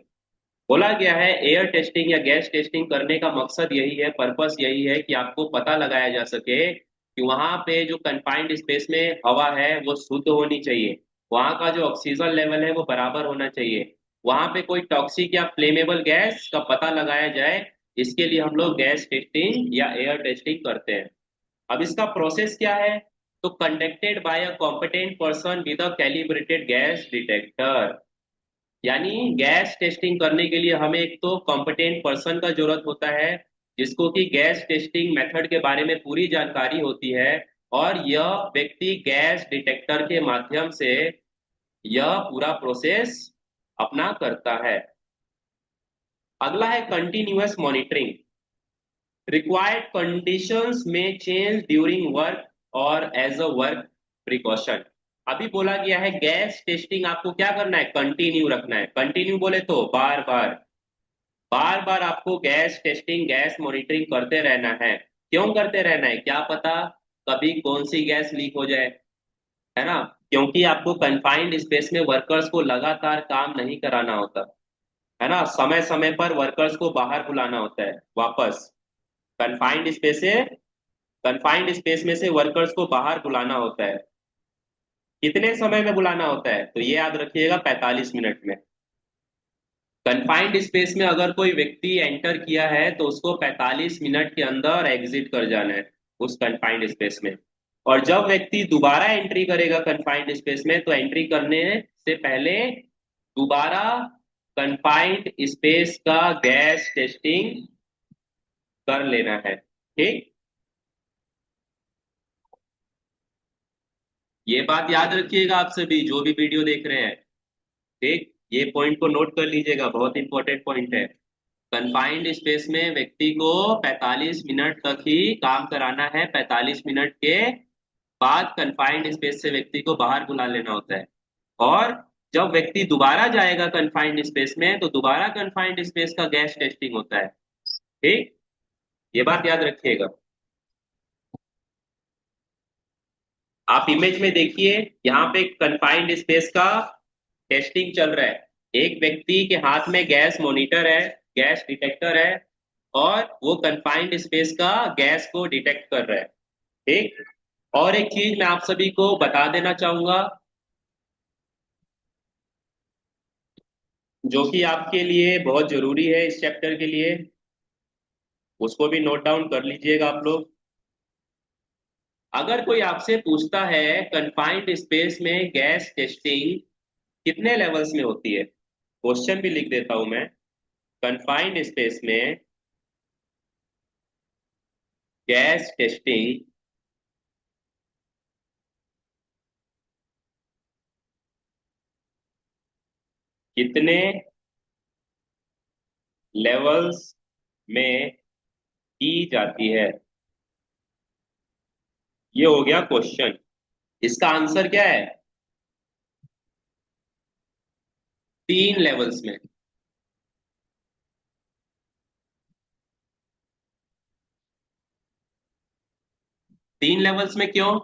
बोला गया है एयर टेस्टिंग या गैस टेस्टिंग करने का मकसद यही है, पर्पस यही है कि आपको पता लगाया जा सके कि वहां पे जो कंफाइंड स्पेस में हवा है वो शुद्ध होनी चाहिए, वहां का जो ऑक्सीजन लेवल है वो बराबर होना चाहिए, वहां पे कोई टॉक्सिक या फ्लेमेबल गैस का पता लगाया जाए। इसके लिए हम लोग गैस टेस्टिंग या एयर टेस्टिंग करते हैं। अब इसका प्रोसेस क्या है? तो conducted by a competent person with a calibrated gas detector. यानी गैस टेस्टिंग करने के लिए हमें एक तो कॉम्पिटेंट पर्सन का जरूरत होता है, जिसको कि गैस टेस्टिंग मेथड के बारे में पूरी जानकारी होती है, और यह व्यक्ति गैस डिटेक्टर के माध्यम से यह पूरा प्रोसेस अपना करता है। अगला है कंटिन्यूअस मॉनिटरिंग। रिक्वायर्ड कंडीशंस में चेंज ड्यूरिंग वर्क और एज अ वर्क प्रिकॉशन। अभी बोला गया है गैस टेस्टिंग आपको क्या करना है, कंटिन्यू रखना है। कंटिन्यू बोले तो बार बार, बार बार आपको गैस टेस्टिंग गैस मॉनिटरिंग करते रहना है। क्यों करते रहना है, क्या पता कभी कौन सी गैस लीक हो जाए, है ना। क्योंकि आपको कंफाइंड स्पेस में वर्कर्स को लगातार काम नहीं कराना होता, है ना। समय समय पर वर्कर्स को बाहर बुलाना होता है वापस। कंफाइंड स्पेस से कंफाइंड स्पेस में से वर्कर्स को बाहर बुलाना होता है। कितने समय में बुलाना होता है, तो ये याद रखिएगा 45 मिनट में। कन्फाइंड स्पेस में अगर कोई व्यक्ति एंटर किया है तो उसको 45 मिनट के अंदर एग्जिट कर जाना है उस कन्फाइंड स्पेस में। और जब व्यक्ति दोबारा एंट्री करेगा कन्फाइंड स्पेस में, तो एंट्री करने से पहले दोबारा कन्फाइंड स्पेस का गैस टेस्टिंग कर लेना है, ठीक। ये बात याद रखिएगा आप सभी जो भी वीडियो देख रहे हैं, ठीक। ये पॉइंट को नोट कर लीजिएगा, बहुत इंपॉर्टेंट पॉइंट है। कन्फाइंड स्पेस में व्यक्ति को 45 मिनट तक ही काम कराना है। 45 मिनट के बाद कन्फाइंड स्पेस से व्यक्ति को बाहर बुला लेना होता है। और जब व्यक्ति दोबारा जाएगा कन्फाइंड स्पेस में, तो दोबारा कन्फाइंड स्पेस का गैस टेस्टिंग होता है, ठीक। ये बात याद रखिएगा। आप इमेज में देखिए, यहाँ पे कन्फाइंड स्पेस का टेस्टिंग चल रहा है। एक व्यक्ति के हाथ में गैस मॉनिटर है, गैस डिटेक्टर है, और वो कन्फाइंड स्पेस का गैस को डिटेक्ट कर रहा है, ठीक। और एक चीज मैं आप सभी को बता देना चाहूंगा, जो कि आपके लिए बहुत जरूरी है इस चैप्टर के लिए, उसको भी नोट डाउन कर लीजिएगा आप लोग। अगर कोई आपसे पूछता है कन्फाइंड स्पेस में गैस टेस्टिंग कितने लेवल्स में होती है, क्वेश्चन भी लिख देता हूं मैं। कन्फाइंड स्पेस में गैस टेस्टिंग कितने लेवल्स में की जाती है, ये हो गया क्वेश्चन। इसका आंसर क्या है, 3 लेवल्स में। 3 लेवल्स में क्यों?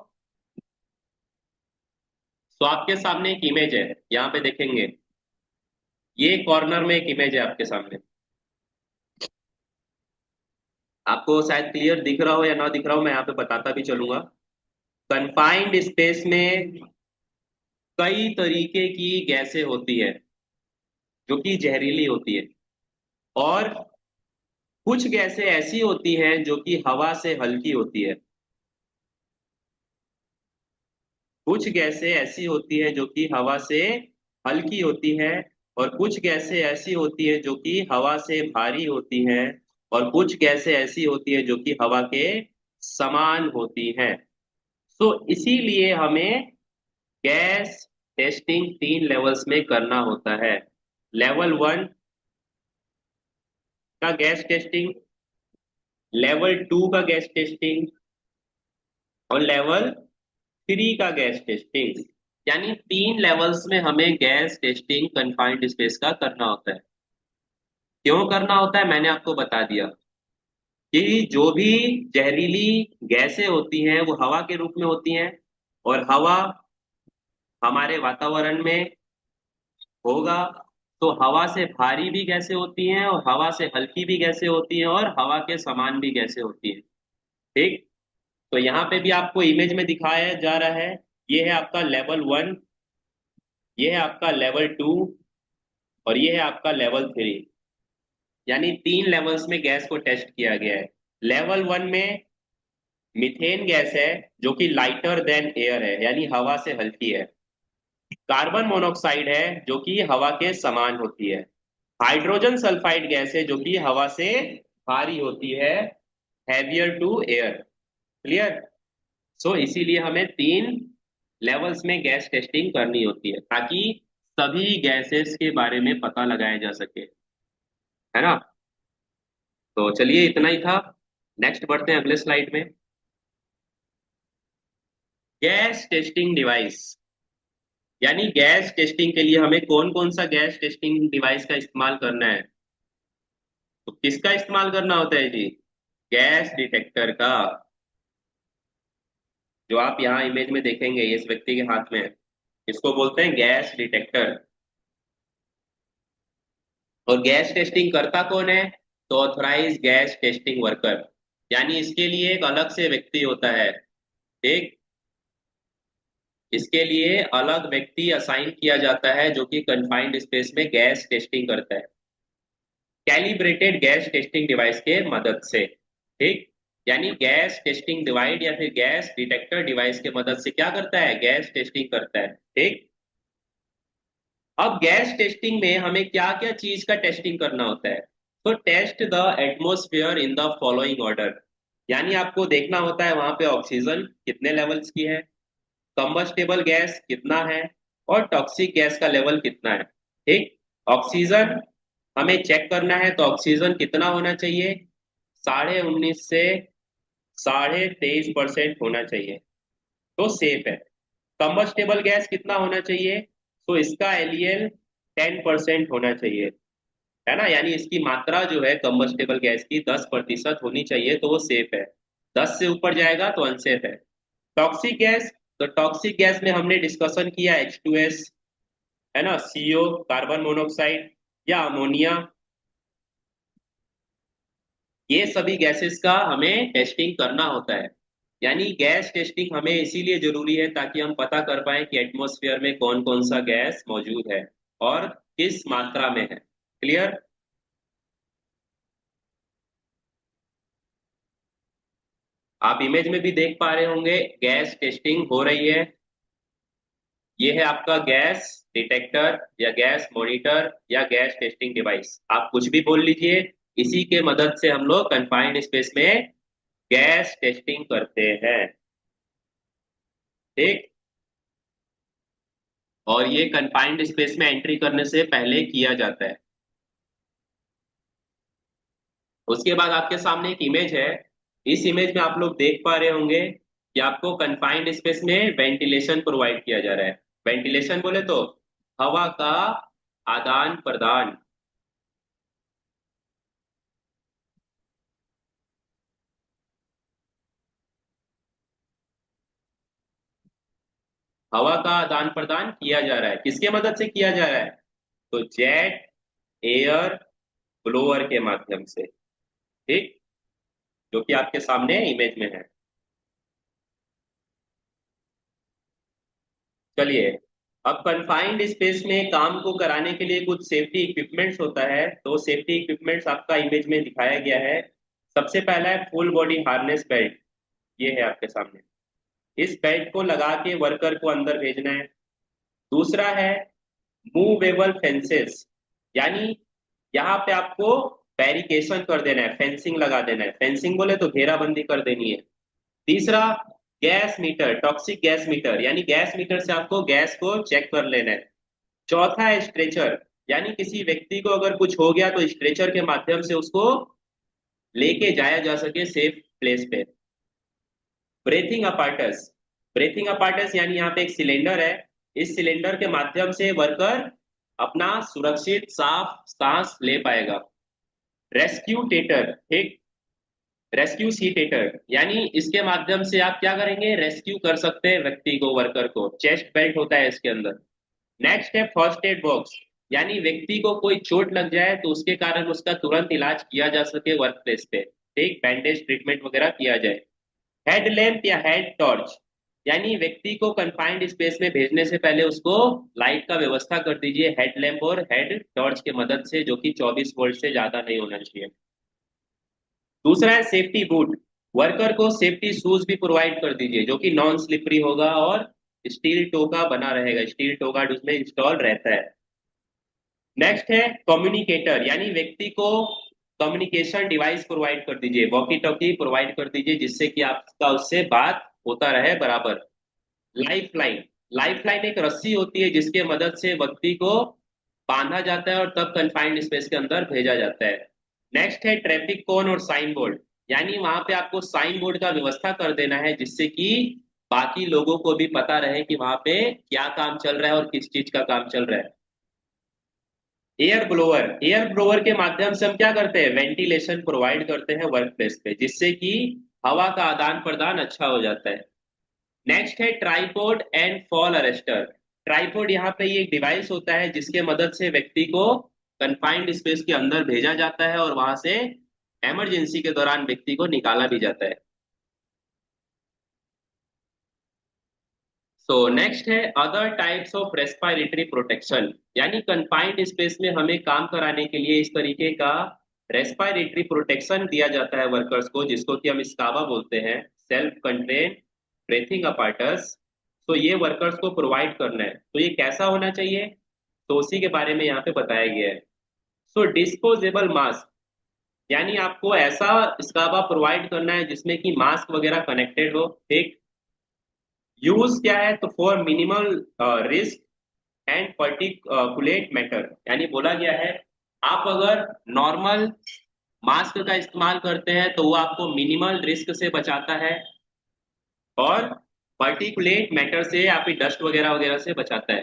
तो आपके सामने एक इमेज है, यहाँ पे देखेंगे, ये कॉर्नर में एक इमेज है आपके सामने। आपको शायद क्लियर दिख रहा हो या ना दिख रहा हो, मैं यहाँ पे बताता भी चलूंगा। कन्फाइंड स्पेस में कई तरीके की गैसें होती है जो कि जहरीली होती है, और कुछ गैसें ऐसी होती हैं जो कि हवा से हल्की होती है। कुछ गैसें ऐसी होती है जो कि हवा से हल्की होती है, और कुछ गैसें ऐसी होती है जो कि हवा से भारी होती हैं, और कुछ गैसें ऐसी होती है जो कि हवा के समान होती हैं। तो इसीलिए हमें गैस टेस्टिंग 3 लेवल्स में करना होता है। लेवल 1 का गैस टेस्टिंग, लेवल 2 का गैस टेस्टिंग, और लेवल 3 का गैस टेस्टिंग। यानी 3 लेवल्स में हमें गैस टेस्टिंग कन्फाइंड स्पेस का करना होता है। क्यों करना होता है, मैंने आपको बता दिया कि जो भी जहरीली गैसें होती हैं वो हवा के रूप में होती हैं, और हवा हमारे वातावरण में होगा तो हवा से भारी भी गैसें होती हैं और हवा से हल्की भी गैसें होती हैं और हवा के समान भी गैसें होती हैं। ठीक। तो यहाँ पे भी आपको इमेज में दिखाया जा रहा है, ये है आपका लेवल 1, ये है आपका लेवल 2 और ये है आपका लेवल 3। यानी 3 लेवल्स में गैस को टेस्ट किया गया है। लेवल 1 में मीथेन गैस है जो कि लाइटर देन एयर है, यानी हवा से हल्की है। कार्बन मोनोऑक्साइड है जो कि हवा के समान होती है। हाइड्रोजन सल्फाइड गैस है जो कि हवा से भारी होती है, हैवियर टू एयर। क्लियर। सो इसीलिए हमें 3 लेवल्स में गैस टेस्टिंग करनी होती है ताकि सभी गैसेस के बारे में पता लगाया जा सके, है ना। तो चलिए इतना ही था, नेक्स्ट बढ़ते हैं अगले स्लाइड में। गैस टेस्टिंग डिवाइस, यानी गैस टेस्टिंग के लिए हमें कौन कौन सा गैस टेस्टिंग डिवाइस का इस्तेमाल करना है। तो किसका इस्तेमाल करना होता है जी? गैस डिटेक्टर का, जो आप यहाँ इमेज में देखेंगे ये इस व्यक्ति के हाथ में है, इसको बोलते हैं गैस डिटेक्टर। और गैस टेस्टिंग करता कौन है? तो ऑथराइज गैस टेस्टिंग वर्कर, यानी इसके लिए एक अलग से व्यक्ति होता है। ठीक। इसके लिए अलग व्यक्ति असाइन किया जाता है जो कि कन्फाइंड स्पेस में गैस टेस्टिंग करता है, कैलिब्रेटेड गैस टेस्टिंग डिवाइस के मदद से। ठीक। यानी गैस टेस्टिंग डिवाइस या फिर गैस डिटेक्टर डिवाइस के मदद से क्या करता है? गैस टेस्टिंग करता है। ठीक। अब गैस टेस्टिंग में हमें क्या क्या चीज का टेस्टिंग करना होता है? तो test the atmosphere in the following order, यानी आपको देखना होता है वहां पे ऑक्सीजन कितने लेवल्स की है, कंबस्टेबल गैस कितना है, और टॉक्सिक गैस का लेवल कितना है। ठीक। ऑक्सीजन हमें चेक करना है, तो ऑक्सीजन कितना होना चाहिए? 19.5 से 23.5% होना चाहिए, तो सेफ है। कंबस्टेबल गैस कितना होना चाहिए? तो इसका एलईएल 10% होना चाहिए, है ना। यानी इसकी मात्रा जो है कंबस्टेबल गैस की 10% होनी चाहिए, तो वो सेफ है। 10 से ऊपर जाएगा तो अनसेफ है। टॉक्सिक गैस, तो टॉक्सिक गैस में हमने डिस्कशन किया H2S, है ना, CO कार्बन मोनोऑक्साइड या अमोनिया, ये सभी गैसेस का हमें टेस्टिंग करना होता है। यानी गैस टेस्टिंग हमें इसीलिए जरूरी है ताकि हम पता कर पाए कि एटमॉस्फेयर में कौन कौन सा गैस मौजूद है और किस मात्रा में है। क्लियर। आप इमेज में भी देख पा रहे होंगे गैस टेस्टिंग हो रही है। ये है आपका गैस डिटेक्टर या गैस मॉनिटर या गैस टेस्टिंग डिवाइस, आप कुछ भी बोल लीजिए। इसी के मदद से हम लोग कन्फाइंड स्पेस में गैस टेस्टिंग करते हैं। ठीक। और ये कन्फाइंड स्पेस में एंट्री करने से पहले किया जाता है। उसके बाद आपके सामने एक इमेज है, इस इमेज में आप लोग देख पा रहे होंगे कि आपको कन्फाइंड स्पेस में वेंटिलेशन प्रोवाइड किया जा रहा है। वेंटिलेशन बोले तो हवा का आदान प्रदान। हवा का आदान प्रदान किया जा रहा है, किसके मदद से किया जा रहा है? तो जेट एयर ब्लोअर के माध्यम से। ठीक। जो कि आपके सामने इमेज में है। चलिए, अब कन्फाइंड स्पेस में काम को कराने के लिए कुछ सेफ्टी इक्विपमेंट्स होता है, तो सेफ्टी इक्विपमेंट्स आपका इमेज में दिखाया गया है। सबसे पहला है फुल बॉडी हार्नेस बेल्ट, ये है आपके सामने। इस बेल्ट को लगा के वर्कर को अंदर भेजना है। दूसरा है मूवेबल फेंसेस, यानी यहाँ पे आपको बैरिकेशन कर देना है, फेंसिंग लगा देना है। फेंसिंग बोले तो घेराबंदी कर देनी है। तीसरा gas meter, toxic gas meter, यानी गैस मीटर से आपको गैस को चेक कर लेना है। चौथा है स्ट्रेचर, यानी किसी व्यक्ति को अगर कुछ हो गया तो स्ट्रेचर के माध्यम से उसको लेके जाया जा सके सेफ प्लेस पे। ब्रेथिंग अपार्टस, ब्रेथिंग अपार्टस यानी यहाँ पे एक सिलेंडर है, इस सिलेंडर के माध्यम से वर्कर अपना सुरक्षित साफ सांस ले पाएगा। रेस्क्यू टेटर, ठीक, रेस्क्यू सीटेटर, यानी इसके माध्यम से आप क्या करेंगे? रेस्क्यू कर सकते हैं व्यक्ति को, वर्कर को। चेस्ट बेल्ट होता है इसके अंदर। नेक्स्ट है फर्स्ट एड बॉक्स, यानी व्यक्ति को कोई चोट लग जाए तो उसके कारण उसका तुरंत इलाज किया जा सके वर्क प्लेस पे, ठीक, बैंडेज ट्रीटमेंट वगैरह किया जाए। हेड लैम्प या हेड टॉर्च, यानी व्यक्ति को कंफाइंड स्पेस में भेजने से पहले उसको लाइट का व्यवस्था कर दीजिए हेड लैम्प और हेड टॉर्च की मदद से, जो कि 24 वोल्ट से ज्यादा नहीं होना चाहिए। दूसरा है सेफ्टी बूट, वर्कर को सेफ्टी शूज भी प्रोवाइड कर दीजिए जो कि नॉन स्लिपरी होगा और स्टील टो का बना रहेगा, स्टील टो गार्ड उसमें इंस्टॉल रहता है। नेक्स्ट है कम्युनिकेटर, यानी व्यक्ति को कम्युनिकेशन डिवाइस प्रोवाइड कर दीजिए, वॉकी टॉकी प्रोवाइड कर दीजिए जिससे कि आपका उससे बात होता रहे बराबर। लाइफ लाइन, लाइफ लाइन एक रस्सी होती है जिसके मदद से व्यक्ति को बांधा जाता है और तब कंफाइंड स्पेस के अंदर भेजा जाता है। नेक्स्ट है ट्रैफिक कोन और साइन बोर्ड, यानी वहां पे आपको साइन बोर्ड का व्यवस्था कर देना है जिससे कि बाकी लोगों को भी पता रहे कि वहां पे क्या काम चल रहा है और किस चीज का काम चल रहा है। एयर ब्लोअर, एयर ब्लोअर के माध्यम से हम क्या करते हैं, वेंटिलेशन प्रोवाइड करते हैं वर्क प्लेस पे जिससे कि हवा का आदान प्रदान अच्छा हो जाता है। नेक्स्ट है tripod and fall arrester. Tripod यहाँ पे ये एक डिवाइस होता है जिसके मदद से व्यक्ति को कंफाइंड स्पेस के अंदर भेजा जाता है और वहां से इमरजेंसी के दौरान व्यक्ति को निकाला भी जाता है। सो नेक्स्ट है other types of respiratory protection, यानी कंफाइंड स्पेस में हमें काम कराने के लिए इस तरीके का रेस्पिरेटरी प्रोटेक्शन दिया जाता है वर्कर्स को, जिसको कि हम स्काबा बोलते हैं, सेल्फ कंटेन ब्रीथिंग अपार्टस। तो ये वर्कर्स को प्रोवाइड करना है, तो ये कैसा होना चाहिए, तो उसी के बारे में यहाँ पे बताया गया है। सो डिस्पोजेबल मास्क, यानी आपको ऐसा स्काबा प्रोवाइड करना है जिसमें कि मास्क वगैरह कनेक्टेड हो, ठीक। यूज क्या है, तो for minimal risk and particulate matter, यानी बोला गया है आप अगर नॉर्मल मास्क का इस्तेमाल करते हैं तो वो आपको मिनिमल रिस्क से बचाता है और पर्टिकुलेट मैटर से, आपकी डस्ट वगैरह वगैरह से बचाता है।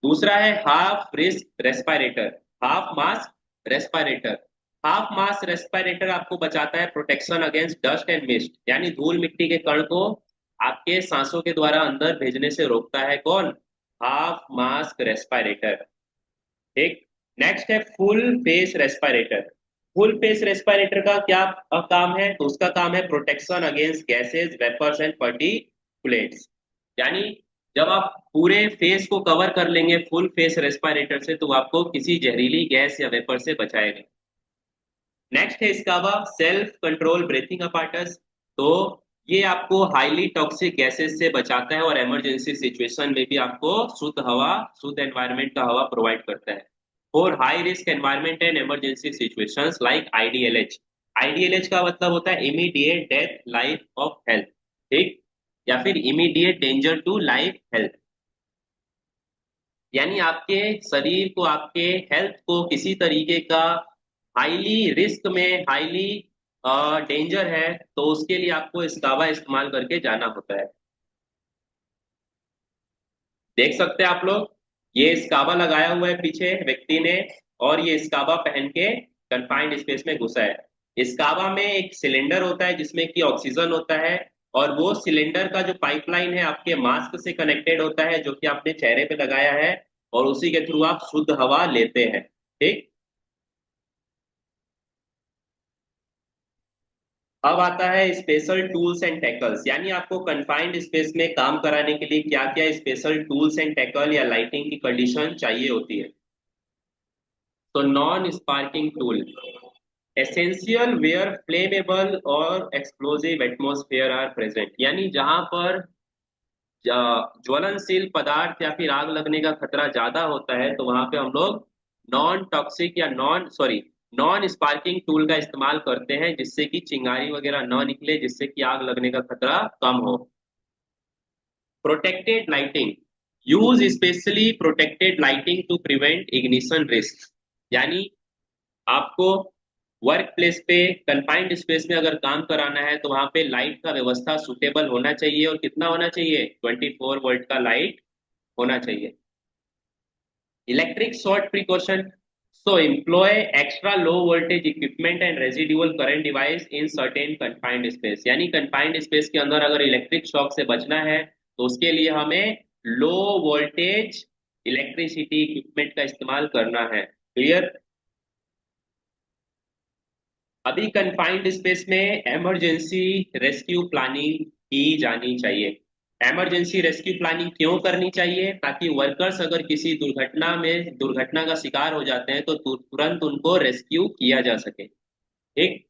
दूसरा है half risk respirator, half mask respirator. Half mask respirator आपको बचाता है protection against dust and mist, यानी धूल मिट्टी के कण को आपके सांसों के द्वारा अंदर भेजने से रोकता है कौन, हाफ मास्क रेस्पिरेटर, ठीक। नेक्स्ट है full face respirator. Full face respirator का क्या काम है, तो उसका काम है protection against gases vapours and particulates, यानी जब आप पूरे फेस को कवर कर लेंगे फुल फेस रेस्पिरेटर से तो वो आपको किसी जहरीली गैस या वेपर से बचाएगा। नेक्स्ट है स्काबा सेल्फ कंट्रोल ब्रीथिंग अपार्टस। तो ये आपको हाईली टॉक्सिक गैसेस से बचाता है और इमरजेंसी सिचुएशन में भी आपको शुद्ध हवा, शुद्ध एनवायरनमेंट का हवा प्रोवाइड करता है for high risk environment and emergency situations like IDLH. IDLH का मतलब होता है immediate death life of health, ठीक, या फिर immediate danger to life health, यानी आपके शरीर को, आपके हेल्थ को किसी तरीके का हाईली रिस्क में, हाईली डेंजर है तो उसके लिए आपको इसकावा इस्तेमाल करके जाना होता है। देख सकते हैं आप लोग, ये इसकावा लगाया हुआ है पीछे व्यक्ति ने और ये इसकावा पहन के कंफाइंड स्पेस में घुसा है। इसकावा में एक सिलेंडर होता है जिसमें कि ऑक्सीजन होता है और वो सिलेंडर का जो पाइपलाइन है आपके मास्क से कनेक्टेड होता है जो कि आपने चेहरे पे लगाया है और उसी के थ्रू आप शुद्ध हवा लेते हैं, ठीक। अब आता है स्पेशल टूल्स एंड टैकल्स, यानी आपको कंफाइंड स्पेस में काम कराने के लिए क्या क्या स्पेशल टूल्स एंड टैकल या लाइटिंग की कंडीशन चाहिए होती है। तो non sparking tool, essential where flammable और एक्सप्लोजिव एटमॉस्फेयर आर प्रेजेंट, यानी जहां पर ज्वलनशील पदार्थ या फिर आग लगने का खतरा ज्यादा होता है तो वहां पे हम लोग नॉन टॉक्सिक या नॉन स्पार्किंग टूल का इस्तेमाल करते हैं जिससे कि चिंगारी वगैरह ना निकले, जिससे कि आग लगने का खतरा कम हो। Protected lighting, use specially protected lighting to prevent ignition risk, यानी आपको वर्क प्लेस पे कंफाइंड स्पेस में अगर काम कराना है तो वहां पे लाइट का व्यवस्था सुटेबल होना चाहिए और कितना होना चाहिए, 24 वोल्ट का लाइट होना चाहिए। Electric short precaution, so employ extra low voltage equipment and residual current device in certain confined space, यानी confined space के अंदर अगर इलेक्ट्रिक शॉक से बचना है तो उसके लिए हमें लो वोल्टेज इलेक्ट्रिसिटी इक्विपमेंट का इस्तेमाल करना है। क्लियर। अभी कंफाइंड स्पेस में इमरजेंसी रेस्क्यू प्लानिंग की जानी चाहिए। इमरजेंसी रेस्क्यू प्लानिंग क्यों करनी चाहिए? ताकि वर्कर्स अगर किसी दुर्घटना का शिकार हो जाते हैं तो तुरंत उनको रेस्क्यू किया जा सके। ठीक।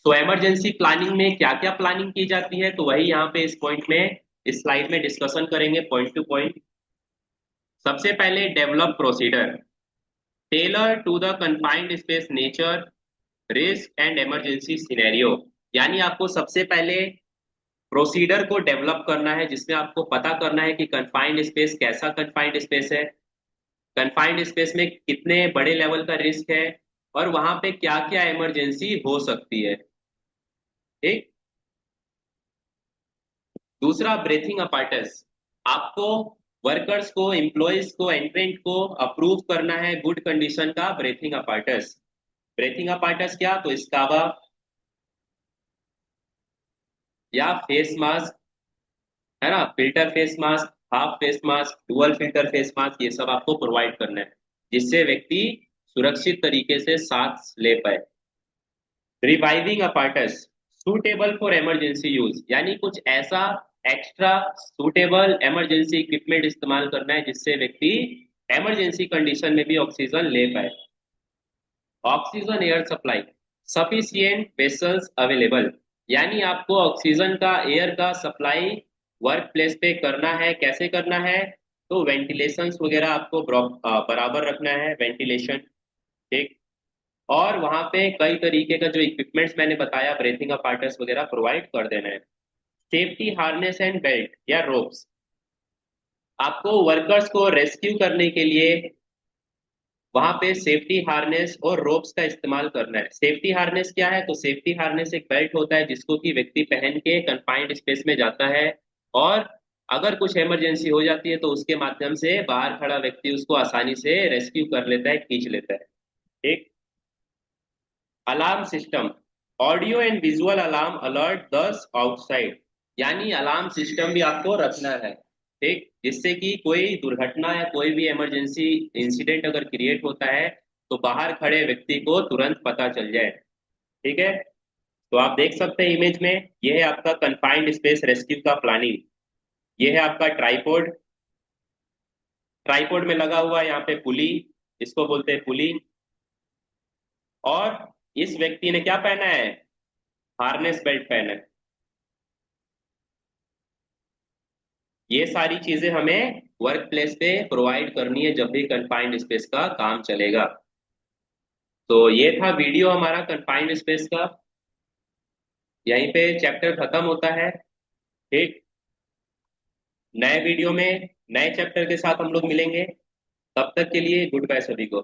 तो इमरजेंसी प्लानिंग में क्या क्या प्लानिंग की जाती है, तो वही यहाँ पे इस पॉइंट में, इस स्लाइड में डिस्कशन करेंगे पॉइंट टू पॉइंट। सबसे पहले develop procedure tailor to the confined space nature risk and emergency scenario. यानी आपको सबसे पहले प्रोसीडर को डेवलप करना है, जिसमें आपको पता करना है कि कन्फाइंड स्पेस कैसा कन्फाइंड स्पेस है, कन्फाइंड स्पेस में कितने बड़े लेवल का रिस्क है, और वहां पे क्या क्या इमरजेंसी हो सकती है। ठीक। दूसरा ब्रीथिंग अपार्टस, आपको वर्कर्स को, एम्प्लॉयज को, एंट्रेंट को अप्रूव करना है गुड कंडीशन का ब्रीथिंग अपार्टस। ब्रीथिंग अपार्टस क्या, तो स्काबा या फेस मास्क, है ना, filter face mask, half face mask, dual filter face mask, ये सब आपको प्रोवाइड करना है जिससे व्यक्ति सुरक्षित तरीके से सांस ले पाए। Reviving apparatus suitable for emergency use, यानी कुछ ऐसा एक्स्ट्रा सूटेबल इमरजेंसी इक्विपमेंट इस्तेमाल करना है जिससे व्यक्ति इमरजेंसी कंडीशन में भी ऑक्सीजन ले पाए। Oxygen air supply sufficient vessels available, यानी आपको ऑक्सीजन का, एयर का सप्लाई वर्क प्लेस पे करना है। कैसे करना है, तो वेंटिलेशन वगैरह आपको बराबर रखना है, वेंटिलेशन। ठीक। और वहां पे कई तरीके का जो इक्विपमेंट्स मैंने बताया, ब्रीथिंग अपार्टस वगैरह प्रोवाइड कर देना है। सेफ्टी हार्नेस एंड बेल्ट या रोप्स, आपको वर्कर्स को रेस्क्यू करने के लिए वहां पे सेफ्टी हार्नेस और रोप्स का इस्तेमाल करना है। सेफ्टी हार्नेस क्या है, तो सेफ्टी हार्नेस एक बेल्ट होता है जिसको कि व्यक्ति पहन के कंफाइंड स्पेस में जाता है, और अगर कुछ इमरजेंसी हो जाती है तो उसके माध्यम से बाहर खड़ा व्यक्ति उसको आसानी से रेस्क्यू कर लेता है, खींच लेता है। ठीक। Alarm system audio and visual alarm alert दस आउटसाइड, यानी अलार्म सिस्टम भी आपको रखना है। ठीक। जिससे कि कोई दुर्घटना या कोई भी इमरजेंसी इंसिडेंट अगर क्रिएट होता है तो बाहर खड़े व्यक्ति को तुरंत पता चल जाए। ठीक है। तो आप देख सकते हैं इमेज में, यह है आपका कन्फाइंड स्पेस रेस्क्यू का प्लानिंग। यह है आपका ट्राइपॉड, ट्राइपॉड में लगा हुआ यहाँ पे पुली, इसको बोलते हैं पुली। और इस व्यक्ति ने क्या पहना है, हार्नेस बेल्ट पहना है। ये सारी चीजें हमें वर्क प्लेस पे प्रोवाइड करनी है जब भी कन्फाइंड स्पेस का काम चलेगा। तो ये था वीडियो हमारा कन्फाइंड स्पेस का, यहीं पे चैप्टर खत्म होता है। ठीक। नए वीडियो में नए चैप्टर के साथ हम लोग मिलेंगे, तब तक के लिए गुड बाय सभी को।